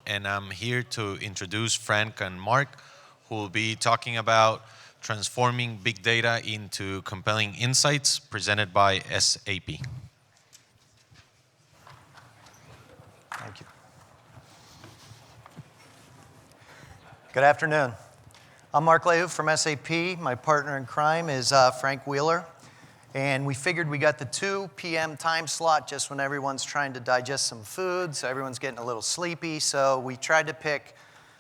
and I'm here to introduce Frank and Mark, who will be talking about transforming big data into compelling insights presented by SAP. Thank you. Good afternoon. I'm Mark Lehu from SAP. My partner in crime is Frank Wheeler. And we figured we got the 2 p.m. time slot just when everyone's trying to digest some food, so everyone's getting a little sleepy. So we tried to pick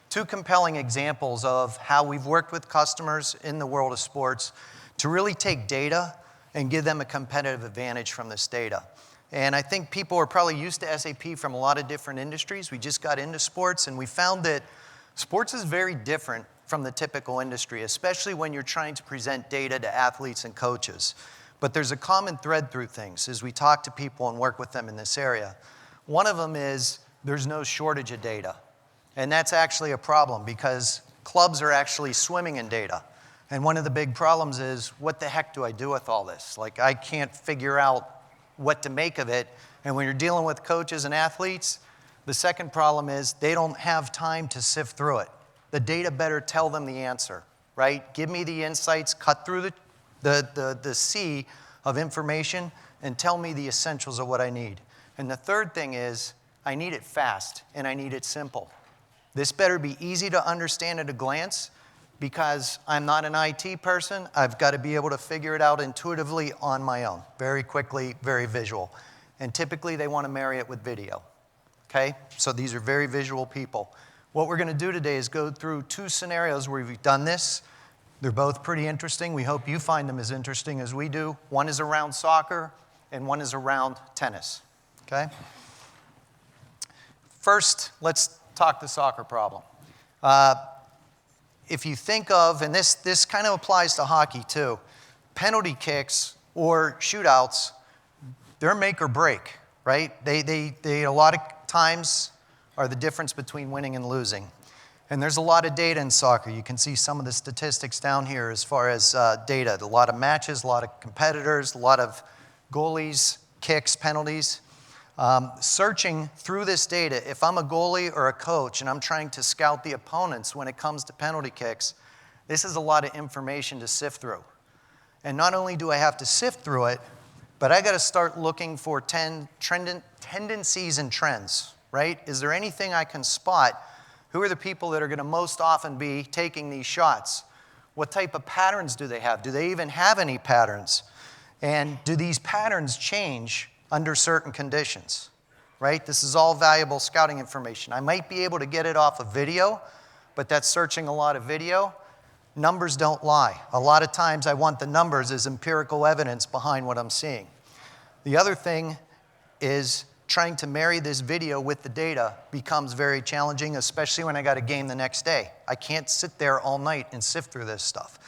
2 compelling examples of how we've worked with customers in the world of sports to really take data and give them a competitive advantage from this data. And I think people are probably used to SAP from a lot of different industries. We just got into sports, and we found that sports is very different from the typical industry, especially when you're trying to present data to athletes and coaches. But there's a common thread through things as we talk to people and work with them in this area. One of them is there's no shortage of data. And that's actually a problem because clubs are actually swimming in data. And one of the big problems is, what the heck do I do with all this? Like, I can't figure out what to make of it. And when you're dealing with coaches and athletes, the second problem is they don't have time to sift through it. The data better tell them the answer, right? Give me the insights, cut through the sea of information, and tell me the essentials of what I need. And the third thing is, I need it fast, and I need it simple. This better be easy to understand at a glance, because I'm not an IT person. I've got to be able to figure it out intuitively on my own, very quickly, very visual. And typically, they want to marry it with video, okay? So these are very visual people. What we're going to do today is go through 2 scenarios where we've done this. They're both pretty interesting. We hope you find them as interesting as we do. One is around soccer, and one is around tennis, okay? First, let's talk the soccer problem. If you think of, and this kind of applies to hockey too, penalty kicks or shootouts, they're make or break, right? They a lot of times are the difference between winning and losing. And there's a lot of data in soccer. You can see some of the statistics down here as far as data. A lot of matches, a lot of competitors, a lot of goalies, kicks, penalties. Searching through this data, if I'm a goalie or a coach and I'm trying to scout the opponents when it comes to penalty kicks, this is a lot of information to sift through. And not only do I have to sift through it, but I got to start looking for tendencies and trends, right? Is there anything I can spot? Who are the people that are going to most often be taking these shots? What type of patterns do they have? Do they even have any patterns? And do these patterns change under certain conditions, right? This is all valuable scouting information. I might be able to get it off of video, but that's searching a lot of video. Numbers don't lie. A lot of times I want the numbers as empirical evidence behind what I'm seeing. The other thing is trying to marry this video with the data becomes very challenging, especially when I got a game the next day. I can't sit there all night and sift through this stuff.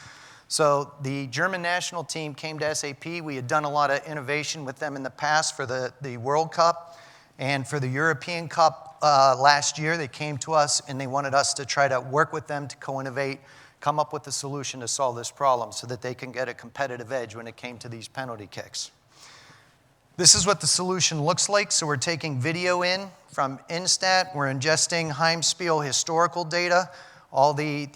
So the German national team came to SAP. We had done a lot of innovation with them in the past for the World Cup. And for the European Cup last year, they came to us and they wanted us to try to work with them to co-innovate, come up with a solution to solve this problem so that they can get a competitive edge when it came to these penalty kicks. This is what the solution looks like. So we're taking video in from Instat. We're ingesting Heimspiel historical data, all the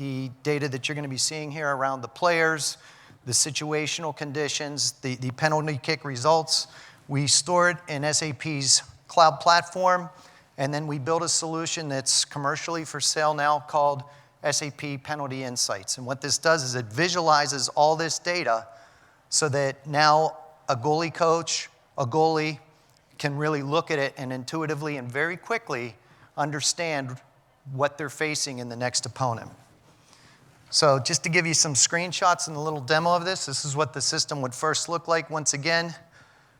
data that you're going to be seeing here around the players, the situational conditions, the penalty kick results. We store it in SAP's cloud platform, and then we build a solution that's commercially for sale now called SAP Penalty Insights. And what this does is it visualizes all this data so that now a goalie coach, a goalie can really look at it and intuitively and very quickly understand what they're facing in the next opponent. So just to give you some screenshots and a little demo of this is what the system would first look like. Once again,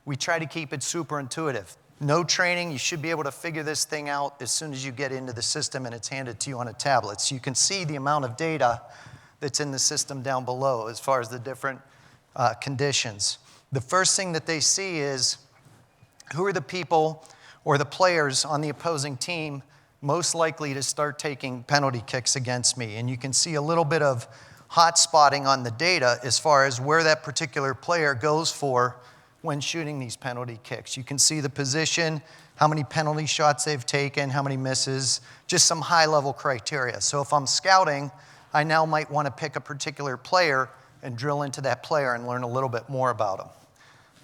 we try to keep it super intuitive. No training. You should be able to figure this thing out as soon as you get into the system and it's handed to you on a tablet. So you can see the amount of data that's in the system down below as far as the different conditions. The first thing that they see is who are the people or the players on the opposing team most likely to start taking penalty kicks against me. And you can see a little bit of hot spotting on the data as far as where that particular player goes for when shooting these penalty kicks. You can see the position, how many penalty shots they've taken, how many misses, just some high-level criteria. So if I'm scouting, I now might want to pick a particular player and drill into that player and learn a little bit more about him.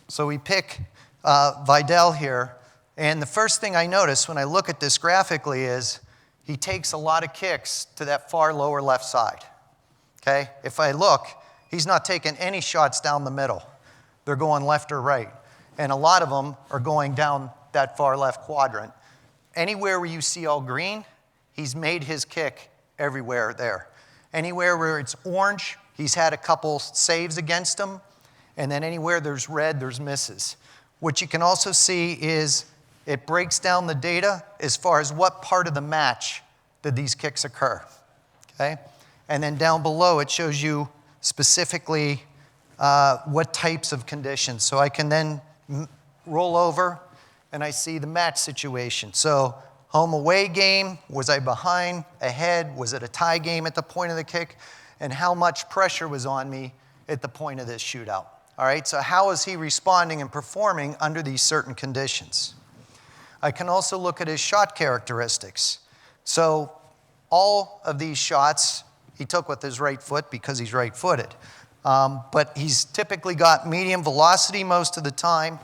So we pick Vidal here, and the first thing I notice when I look at this graphically is he takes a lot of kicks to that far lower left side. Okay? If I look, he's not taking any shots down the middle. They're going left or right. And a lot of them are going down that far left quadrant. Anywhere where you see all green, he's made his kick everywhere there. Anywhere where it's orange, he's had a couple saves against him. And then anywhere there's red, there's misses. What you can also see is it breaks down the data as far as what part of the match did these kicks occur. Okay? And then down below, it shows you specifically what types of conditions. So I can then roll over, and I see the match situation. So home-away game, was I behind, ahead? Was it a tie game at the point of the kick? And how much pressure was on me at the point of this shootout? All right, so how is he responding and performing under these certain conditions? I can also look at his shot characteristics. So all of these shots he took with his right foot because he's right-footed. But he's typically got medium velocity most of the time.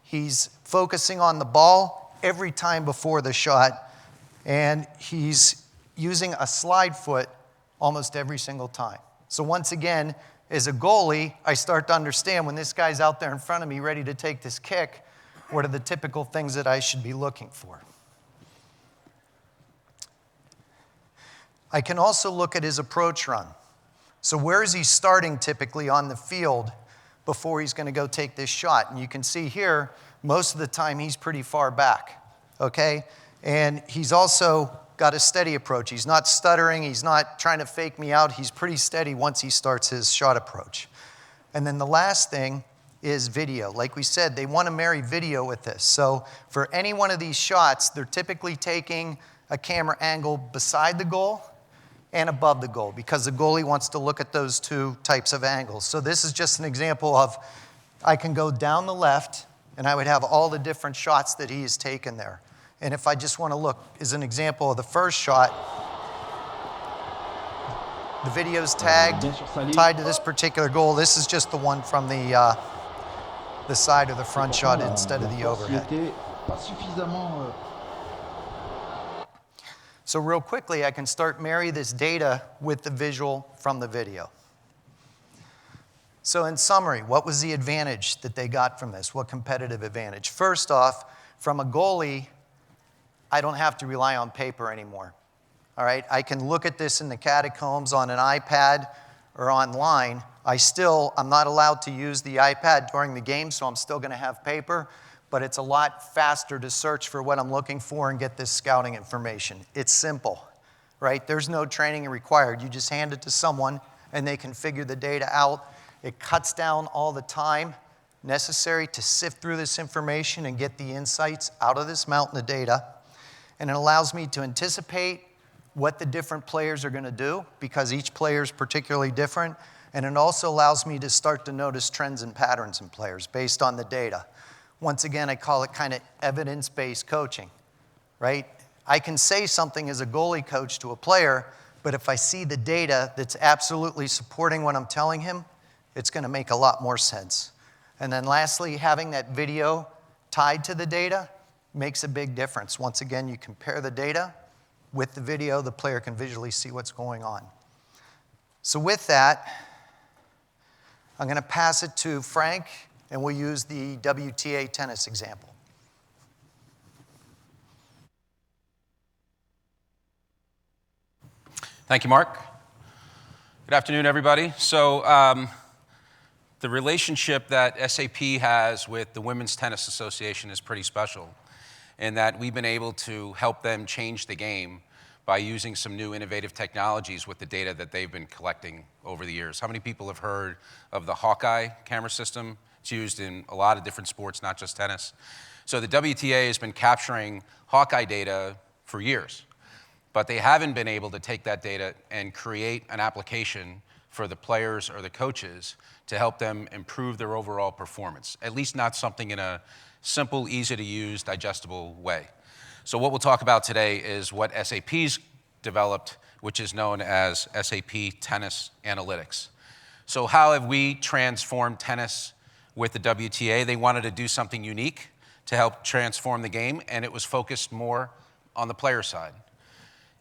He's focusing on the ball every time before the shot, and he's using a slide foot almost every single time. So once again, as a goalie, I start to understand when this guy's out there in front of me ready to take this kick, what are the typical things that I should be looking for? I can also look at his approach run. So where is he starting typically on the field before he's going to go take this shot? And you can see here, most of the time he's pretty far back, okay? And he's also got a steady approach. He's not stuttering. He's not trying to fake me out. He's pretty steady once he starts his shot approach. And then the last thing is video. Like we said, they want to marry video with this. So for any one of these shots, they're typically taking a camera angle beside the goal and above the goal because the goalie wants to look at those two types of angles. So this is just an example of I can go down the left and I would have all the different shots that he has taken there. And if I just want to look as an example of the first shot, the video's tagged, tied to this particular goal. This is just the one from the side or the front shot instead of the overhead. So real quickly, I can start marry this data with the visual from the video. So in summary, what was the advantage that they got from this? What competitive advantage? First off, from a goalie, I don't have to rely on paper anymore. All right, I can look at this in the catacombs on an iPad or online. I'm not allowed to use the iPad during the game, so I'm still going to have paper, but it's a lot faster to search for what I'm looking for and get this scouting information. It's simple, right? There's no training required. You just hand it to someone, and they can figure the data out. It cuts down all the time necessary to sift through this information and get the insights out of this mountain of data. And it allows me to anticipate what the different players are going to do because each player is particularly different. And it also allows me to start to notice trends and patterns in players based on the data. Once again, I call it kind of evidence-based coaching, right? I can say something as a goalie coach to a player, but if I see the data that's absolutely supporting what I'm telling him, it's going to make a lot more sense. And then lastly, having that video tied to the data makes a big difference. Once again, you compare the data with the video, the player can visually see what's going on. So with that, I'm going to pass it to Frank, and we'll use the WTA tennis example. Thank you, Mark. Good afternoon, everybody. So the relationship that SAP has with the Women's Tennis Association is pretty special in that we've been able to help them change the game by using some new innovative technologies with the data that they've been collecting over the years. How many people have heard of the Hawkeye camera system? It's used in a lot of different sports, not just tennis. So the WTA has been capturing Hawkeye data for years, but they haven't been able to take that data and create an application for the players or the coaches to help them improve their overall performance, at least not something in a simple, easy to use, digestible way. So what we'll talk about today is what SAP's developed, which is known as SAP Tennis Analytics. So how have we transformed tennis with the WTA? They wanted to do something unique to help transform the game, and it was focused more on the player side.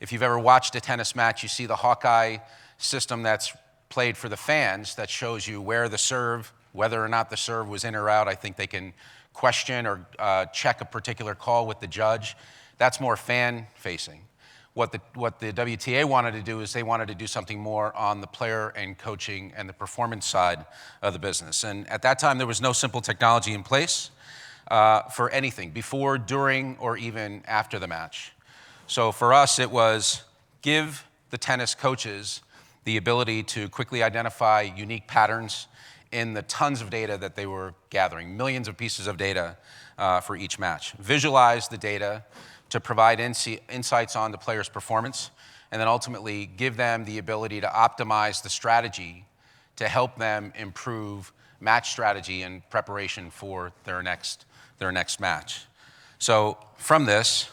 If you've ever watched a tennis match, you see the Hawkeye system that's played for the fans that shows you where the serve, whether or not the serve was in or out. I think they can question or check a particular call with the judge. That's more fan-facing. What the WTA wanted to do is they wanted to do something more on the player and coaching and the performance side of the business. And at that time, there was no simple technology in place for anything, before, during, or even after the match. So for us, it was give the tennis coaches the ability to quickly identify unique patterns in the tons of data that they were gathering, millions of pieces of data for each match. Visualize the data to provide insights on the player's performance, and then ultimately give them the ability to optimize the strategy to help them improve match strategy in preparation for their next match. So from this,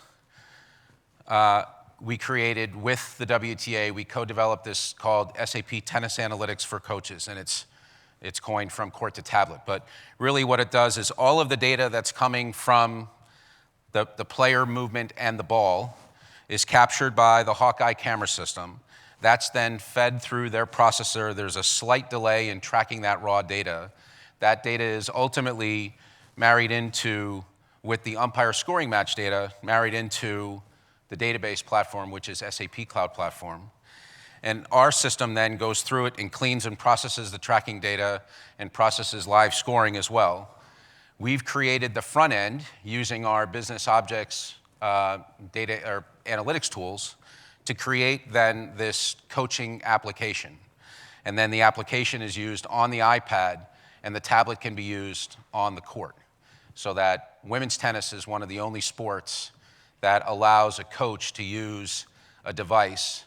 we created with the WTA, we co-developed this called SAP Tennis Analytics for Coaches, and it's coined from court to tablet. But really what it does is all of the data that's coming from the player movement and the ball is captured by the Hawkeye camera system. That's then fed through their processor. There's a slight delay in tracking that raw data. That data is ultimately married into, with the umpire scoring match data, married into the database platform, which is SAP Cloud Platform. And our system then goes through it and cleans and processes the tracking data and processes live scoring as well. We've created the front end using our business objects data or analytics tools to create then this coaching application. And then the application is used on the iPad, and the tablet can be used on the court. So that women's tennis is one of the only sports that allows a coach to use a device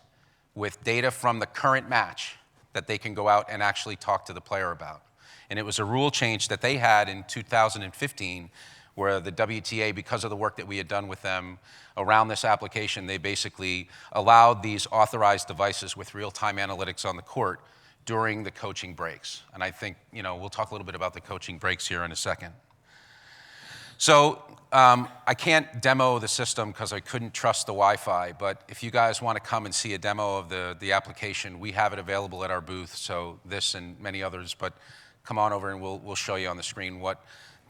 with data from the current match that they can go out and actually talk to the player about. And it was a rule change that they had in 2015, where the WTA, because of the work that we had done with them around this application, they basically allowed these authorized devices with real-time analytics on the court during the coaching breaks. And I think, we'll talk a little bit about the coaching breaks here in a second. So I can't demo the system because I couldn't trust the Wi-Fi, but if you guys want to come and see a demo of the application, we have it available at our booth, so this and many others, but come on over and we'll show you on the screen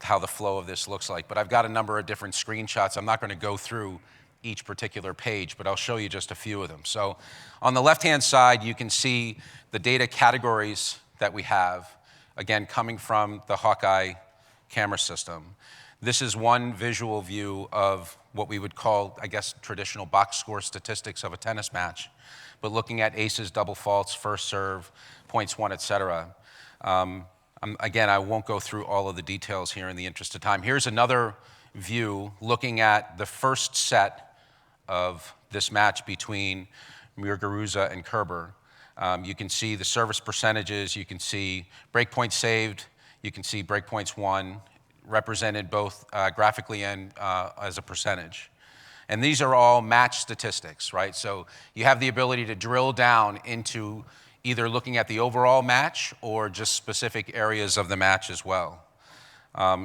how the flow of this looks like. But I've got a number of different screenshots. I'm not going to go through each particular page, but I'll show you just a few of them. So on the left-hand side, you can see the data categories that we have, again, coming from the Hawkeye camera system. This is one visual view of what we would call, I guess, traditional box score statistics of a tennis match, but looking at aces, double faults, first serve, points won, et cetera. Again, I won't go through all of the details here in the interest of time. Here's another view looking at the first set of this match between Muguruza and Kerber. You can see the service percentages, you can see break points saved, you can see break points won, represented both graphically and as a percentage. And these are all match statistics, right? So you have the ability to drill down into either looking at the overall match or just specific areas of the match as well.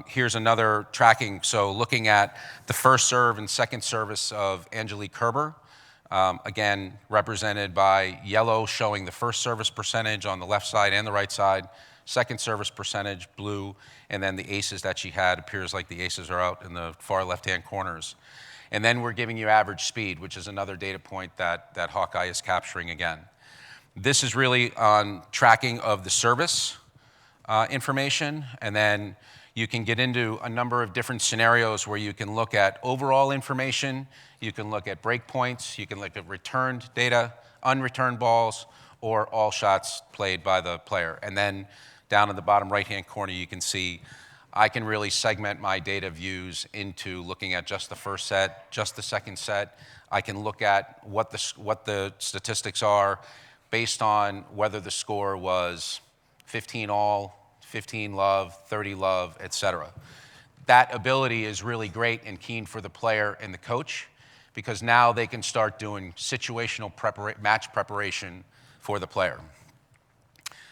Here's another tracking. So looking at the first serve and second service of Angelique Kerber, again, represented by yellow showing the first service percentage on the left side and the right side, second service percentage, blue, and then the aces that she had appears like the aces are out in the far left-hand corners. And then we're giving you average speed, which is another data point that Hawkeye is capturing again. This is really on tracking of the service information, and then you can get into a number of different scenarios where you can look at overall information, you can look at break points, you can look at returned data, unreturned balls, or all shots played by the player. And then down in the bottom right-hand corner, you can see I can really segment my data views into looking at just the first set, just the second set. I can look at what the statistics are based on whether the score was 15 all, 15 love, 30 love, et cetera. that ability is really great and keen for the player and the coach, because now they can start doing situational match preparation for the player.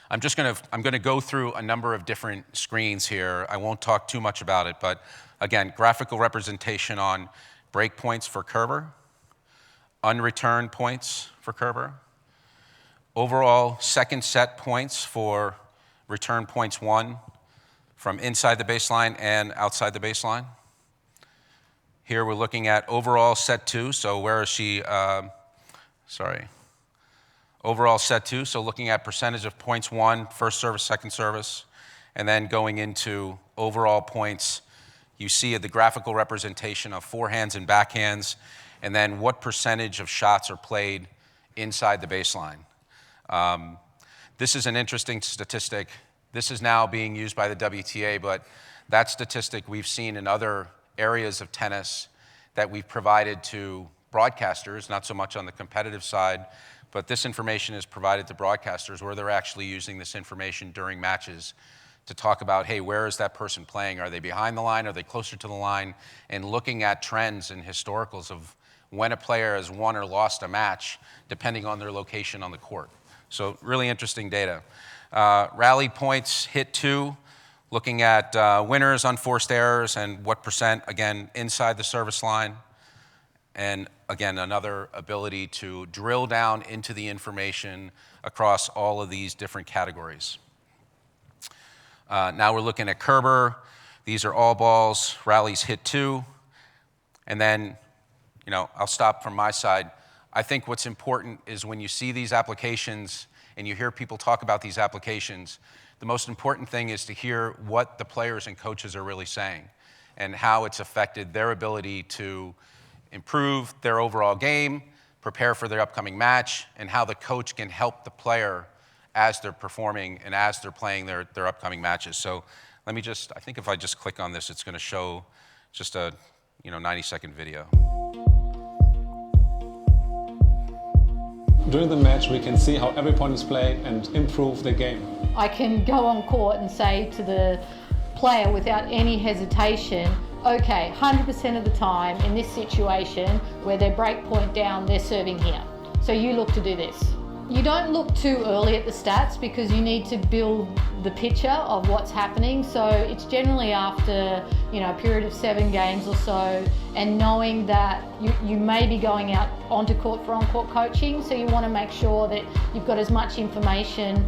I'm going to go through a number of different screens here. I won't talk too much about it, but again, graphical representation on break points for Kerber, unreturned points for Kerber, overall second set points for return points won from inside the baseline and outside the baseline. Here we're looking at overall set 2, so where is she, overall set 2, so looking at percentage of points won, first service, second service, and then going into overall points. You see the graphical representation of forehands and backhands, and then what percentage of shots are played inside the baseline. This is an interesting statistic. This is now being used by the WTA, but that statistic we've seen in other areas of tennis that we've provided to broadcasters, not so much on the competitive side, but this information is provided to broadcasters where they're actually using this information during matches to talk about, hey, where is that person playing? Are they behind the line? Are they closer to the line? And looking at trends and historicals of when a player has won or lost a match, depending on their location on the court. So really interesting data. Rally points, hit 2, looking at winners, unforced errors, and what percent, again, inside the service line. And again, another ability to drill down into the information across all of these different categories. Now we're looking at Kerber. These are all balls, rallies hit 2. And then, I'll stop from my side. I think what's important is when you see these applications and you hear people talk about these applications, the most important thing is to hear what the players and coaches are really saying and how it's affected their ability to improve their overall game, prepare for their upcoming match, and how the coach can help the player as they're performing and as they're playing their upcoming matches. So let me I think if I just click on this, it's going to show just a 90-second video. During the match, we can see how every opponent is playing and improve the game. I can go on court and say to the player without any hesitation, okay, 100% of the time in this situation where they're break point down, they're serving here. So you look to do this. You don't look too early at the stats because you need to build the picture of what's happening. So it's generally after a period of 7 games or so, and knowing that you may be going out onto court for on-court coaching. So you want to make sure that you've got as much information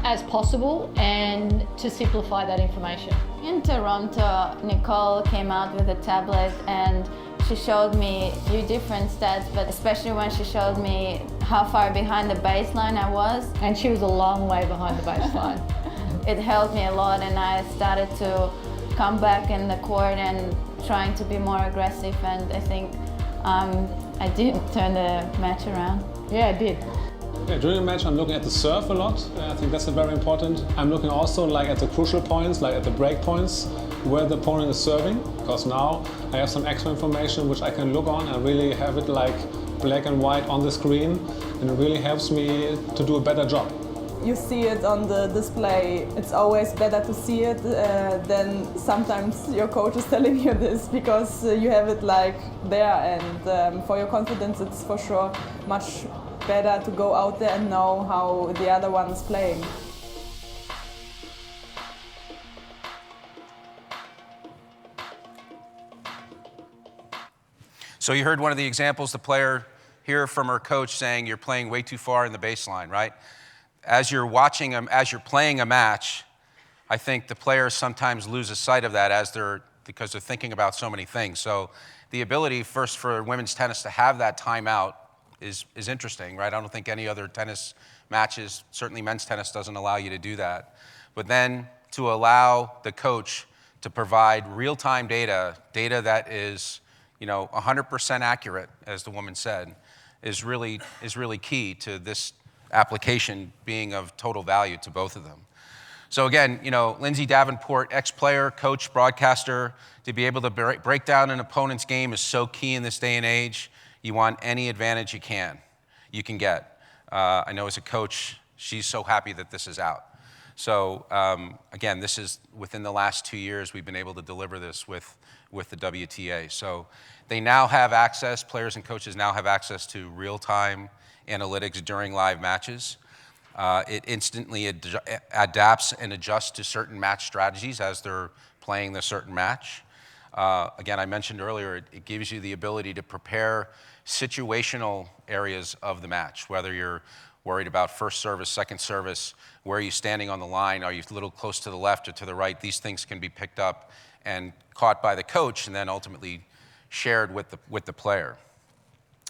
as possible and to simplify that information. In Toronto, Nicole came out with a tablet and she showed me a few different stats, but especially when she showed me how far behind the baseline I was. And she was a long way behind the baseline. It helped me a lot, and I started to come back in the court and trying to be more aggressive, and I think I did turn the match around. Yeah, I did. Yeah, during the match, I'm looking at the serve a lot. I think that's very important. I'm looking also at the crucial points, like at the break points, where the opponent is serving, because now I have some extra information which I can look on and really have it like black and white on the screen, and it really helps me to do a better job. You see it on the display. It's always better to see it than sometimes your coach is telling you this, because you have it like there, and for your confidence it's for sure much better to go out there and know how the other one is playing. So you heard one of the examples, the player hear from her coach saying you're playing way too far in the baseline, right? As you're watching them, as you're playing a match, I think the players sometimes lose sight of that because they're thinking about so many things. So the ability first for women's tennis to have that timeout is interesting, right? I don't think any other tennis matches, certainly men's tennis doesn't allow you to do that. But then to allow the coach to provide real-time data that is 100% accurate, as the woman said, is really key to this application being of total value to both of them. So again, Lindsay Davenport, ex-player, coach, broadcaster, to be able to break down an opponent's game is so key in this day and age. You want any advantage you can get. I know as a coach, she's so happy that this is out. So again, this is within the last 2 years we've been able to deliver this with the WTA. So they now have access, players and coaches now have access to real-time analytics during live matches. It instantly adapts and adjusts to certain match strategies as they're playing the certain match. Again, I mentioned earlier, it gives you the ability to prepare situational areas of the match, whether you're worried about first service, second service, where are you standing on the line, are you a little close to the left or to the right, these things can be picked up and caught by the coach and then ultimately shared with the player.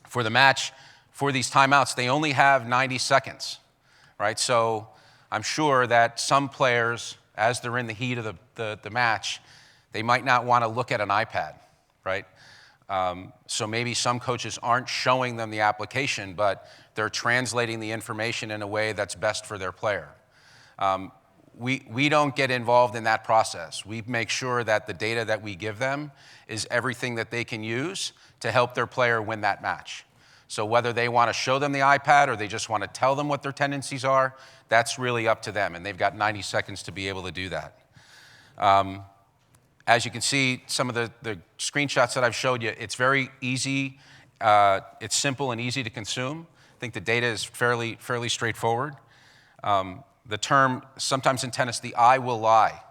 For the match, for these timeouts, they only have 90 seconds, right? So I'm sure that some players, as they're in the heat of the match, they might not want to look at an iPad, right? So maybe some coaches aren't showing them the application, but they're translating the information in a way that's best for their player. We don't get involved in that process. We make sure that the data that we give them is everything that they can use to help their player win that match. So whether they want to show them the iPad or they just want to tell them what their tendencies are, that's really up to them, and they've got 90 seconds to be able to do that. As you can see, some of the screenshots that I've showed you, it's very easy, it's simple and easy to consume. I think the data is fairly straightforward. The term, sometimes in tennis, the eye will lie.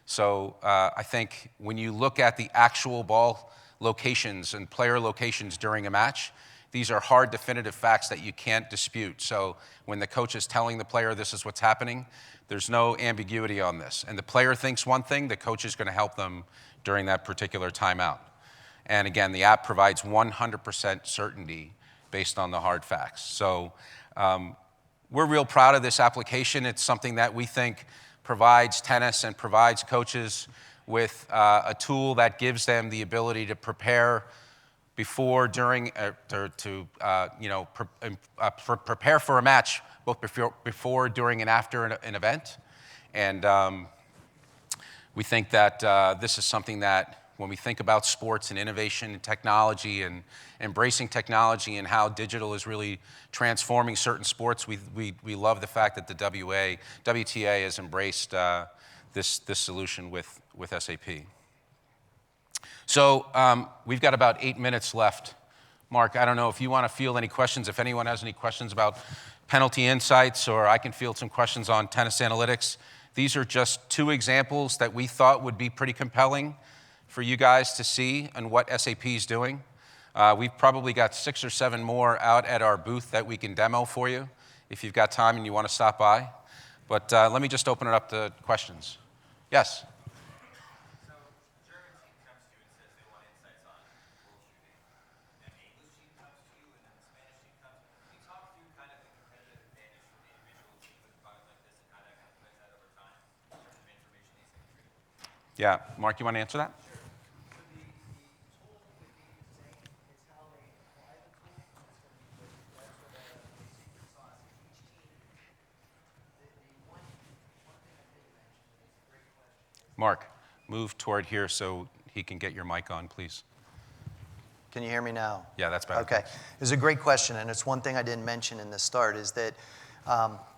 So I think when you look at the actual ball locations and player locations during a match, these are hard, definitive facts that you can't dispute. So when the coach is telling the player this is what's happening, there's no ambiguity on this. And the player thinks one thing, the coach is going to help them during that particular timeout. And again, the app provides 100% certainty based on the hard facts. So we're real proud of this application. It's something that we think provides tennis and provides coaches with a tool that gives them the ability to prepare before, during, prepare for a match, both before, during, and after an event. And we think that this is something that, when we think about sports and innovation and technology and embracing technology and how digital is really transforming certain sports, we love the fact that the WTA has embraced this solution with SAP. So we've got about 8 minutes left. Mark, I don't know if you want to field any questions, if anyone has any questions about penalty insights, or I can field some questions on tennis analytics. These are just 2 examples that we thought would be pretty compelling for you guys to see and what SAP is doing. We've probably got 6 or 7 more out at our booth that we can demo for you if you've got time and you want to stop by. But let me just open it up to questions. Yes? Yeah, Mark, you want to answer that? Mark, move toward here so he can get your mic on, please. Can you hear me now? Yeah, that's better. Okay. It's a great question, and it's one thing I didn't mention in the start, is that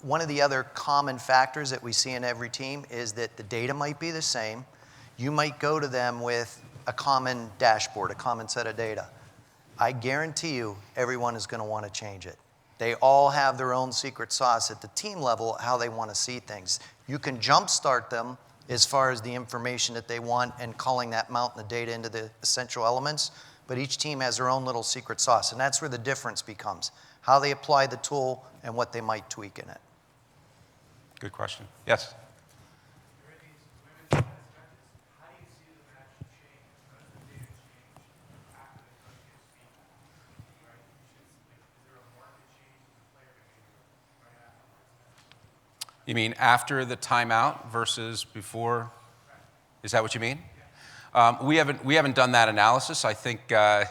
one of the other common factors that we see in every team is that the data might be the same. You might go to them with a common dashboard, a common set of data. I guarantee you everyone is going to want to change it. They all have their own secret sauce at the team level, how they want to see things. You can jumpstart them as far as the information that they want and calling that mountain of data into the essential elements, but each team has their own little secret sauce, and that's where the difference becomes, how they apply the tool and what they might tweak in it. Good question. Yes? You mean after the timeout versus before? Is that what you mean? We haven't done that analysis. I think I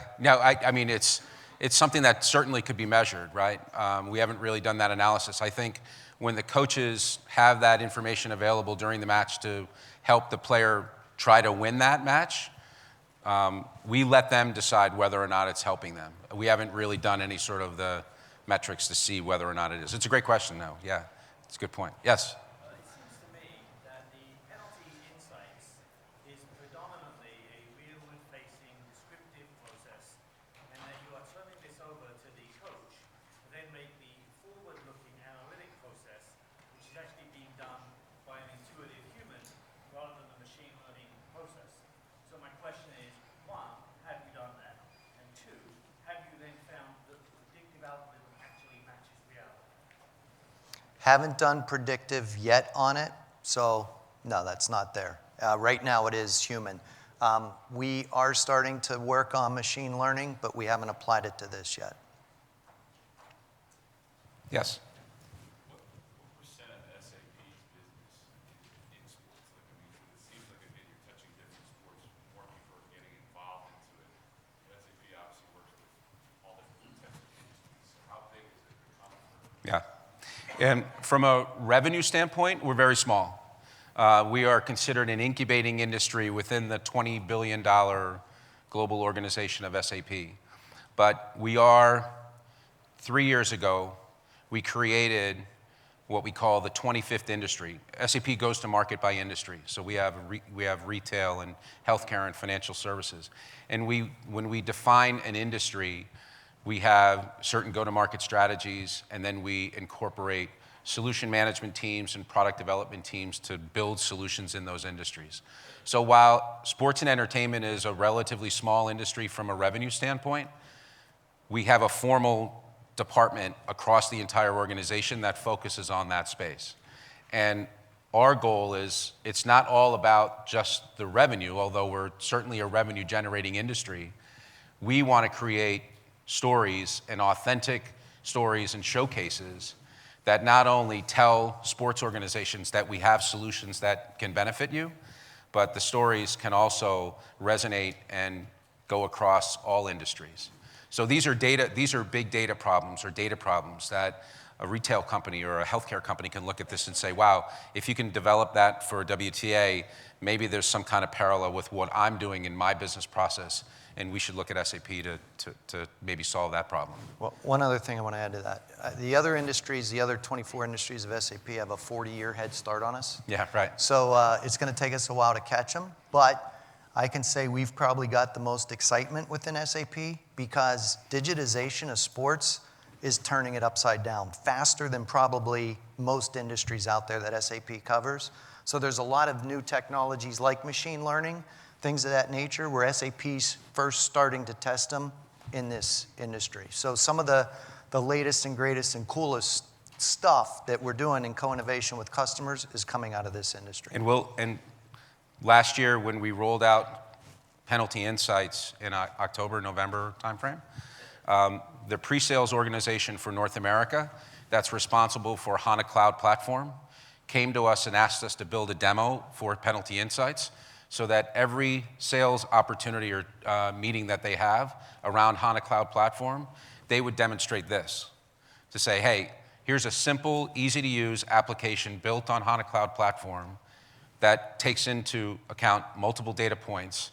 mean it's something that certainly could be measured, right? We haven't really done that analysis. I think when the coaches have that information available during the match to help the player try to win that match, we let them decide whether or not it's helping them. We haven't really done any sort of the metrics to see whether or not it is. It's a great question, though. Yeah. It's a good point. Yes? It seems to Haven't done predictive yet on it, so no, that's not there. Right now it is human. We are starting to work on machine learning, but we haven't applied it to this yet. Yes. What percent of SAP's business in sports? Like, I mean, it seems like, again, you're touching different sports, more people are getting involved into it. SAP obviously works with all different types of industries. So how big is it becoming? Yeah. And from a revenue standpoint, we're very small. We are considered an incubating industry within the $20 billion global organization of SAP. But we are, 3 years ago, we created what we call the 25th industry. SAP goes to market by industry. So we have retail and healthcare and financial services. And when we define an industry, we have certain go-to-market strategies, and then we incorporate solution management teams and product development teams to build solutions in those industries. So while sports and entertainment is a relatively small industry from a revenue standpoint, we have a formal department across the entire organization that focuses on that space. And our goal is, it's not all about just the revenue, although we're certainly a revenue generating industry. We want to create stories and authentic stories and showcases that not only tell sports organizations that we have solutions that can benefit you, but the stories can also resonate and go across all industries. So these are big data problems or data problems that a retail company or a healthcare company can look at this and say, wow, if you can develop that for WTA, maybe there's some kind of parallel with what I'm doing in my business process, and we should look at SAP to maybe solve that problem. Well, one other thing I want to add to that. The other industries, the other 24 industries of SAP have a 40-year head start on us. Yeah, right. So it's going to take us a while to catch them, but I can say we've probably got the most excitement within SAP because digitization of sports is turning it upside down faster than probably most industries out there that SAP covers. So there's a lot of new technologies like machine learning, things of that nature, where SAP's first starting to test them in this industry. So some of the latest and greatest and coolest stuff that we're doing in co-innovation with customers is coming out of this industry. And last year, when we rolled out Penalty Insights in October, November timeframe, the pre-sales organization for North America that's responsible for HANA Cloud Platform came to us and asked us to build a demo for Penalty Insights so that every sales opportunity or meeting that they have around HANA Cloud Platform, they would demonstrate this to say, hey, here's a simple, easy-to-use application built on HANA Cloud Platform that takes into account multiple data points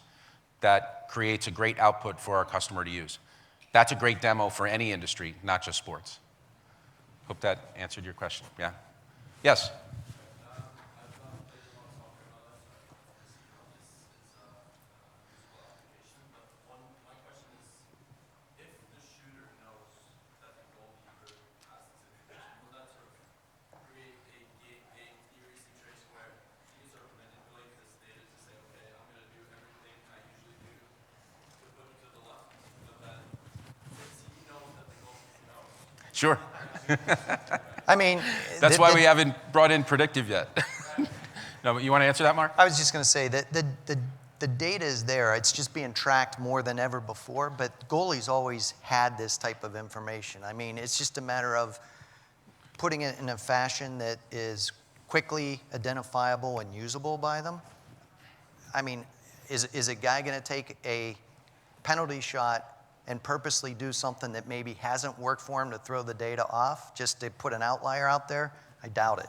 that creates a great output for our customer to use. That's a great demo for any industry, not just sports. Hope that answered your question. Yeah? Yes? Sure. I mean, that's why we haven't brought in predictive yet. No, but you want to answer that, Mark? I was just going to say that the data is there. It's just being tracked more than ever before, but goalies always had this type of information. I mean, it's just a matter of putting it in a fashion that is quickly identifiable and usable by them. I mean, is a guy going to take a penalty shot and purposely do something that maybe hasn't worked for him to throw the data off, just to put an outlier out there? I doubt it.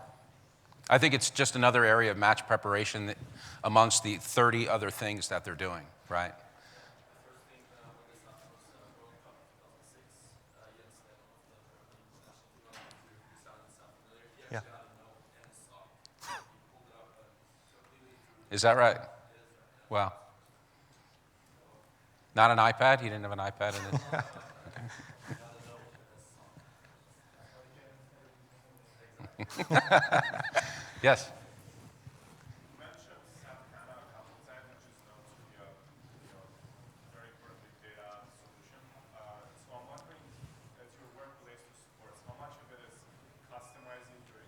I think it's just another area of match preparation amongst the 30 other things that they're doing, right? Yeah. Is that right? Wow. Not an iPad? He didn't have an iPad in it? Yes? You mentioned SAP HANA a couple of times, which is known to be a very important big data solution. So I'm wondering, as your work relates to sports, how much of it is customizing your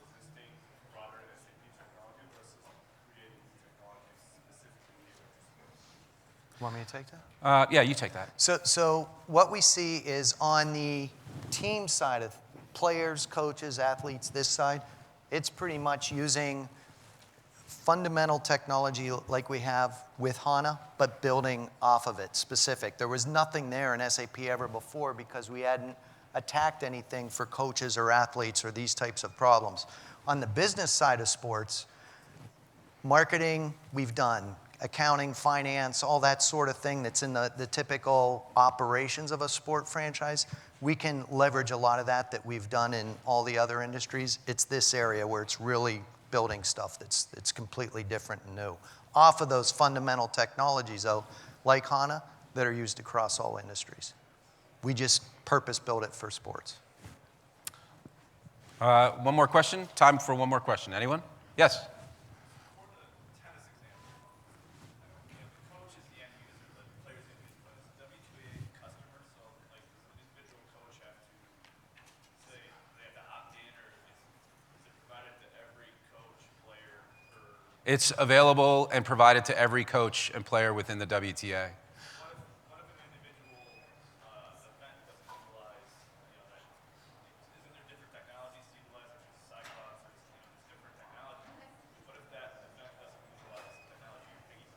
Want me to take that? Yeah, you take that. So what we see is on the team side of players, coaches, athletes, this side, it's pretty much using fundamental technology like we have with HANA, but building off of it specific. There was nothing there in SAP ever before because we hadn't attacked anything for coaches or athletes or these types of problems. On the business side of sports, marketing, we've done. Accounting, finance, all that sort of thing that's in the typical operations of a sport franchise, we can leverage a lot of that we've done in all the other industries. It's this area where it's really building stuff that's completely different and new. Off of those fundamental technologies, though, like HANA, that are used across all industries. We just purpose-built it for sports. One more question? Time for one more question. Anyone? Yes? It's available and provided to every coach and player within the WTA. What if an individual event doesn't utilize, isn't there different technologies to utilize, such as Cyclops, or there's different technology? What if that event doesn't utilize the technology you're picking?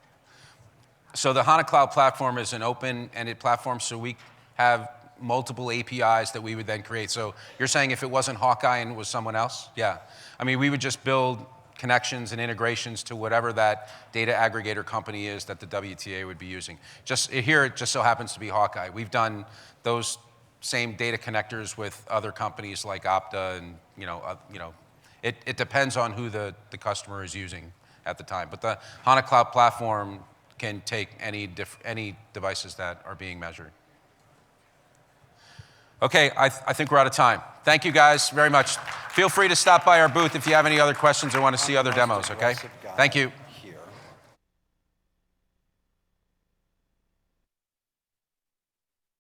So the HANA Cloud Platform is an open-ended platform, so we have multiple APIs that we would then create. So you're saying if it wasn't Hawkeye and it was someone else? Yeah. I mean, we would just build connections and integrations to whatever that data aggregator company is that the WTA would be using. Just here, it just so happens to be Hawkeye. We've done those same data connectors with other companies like Opta, and it depends on who the customer is using at the time. But the HANA Cloud Platform can take any devices that are being measured. Okay, I think we're out of time. Thank you guys very much. Feel free to stop by our booth if you have any other questions or want to see other demos, okay? Thank you.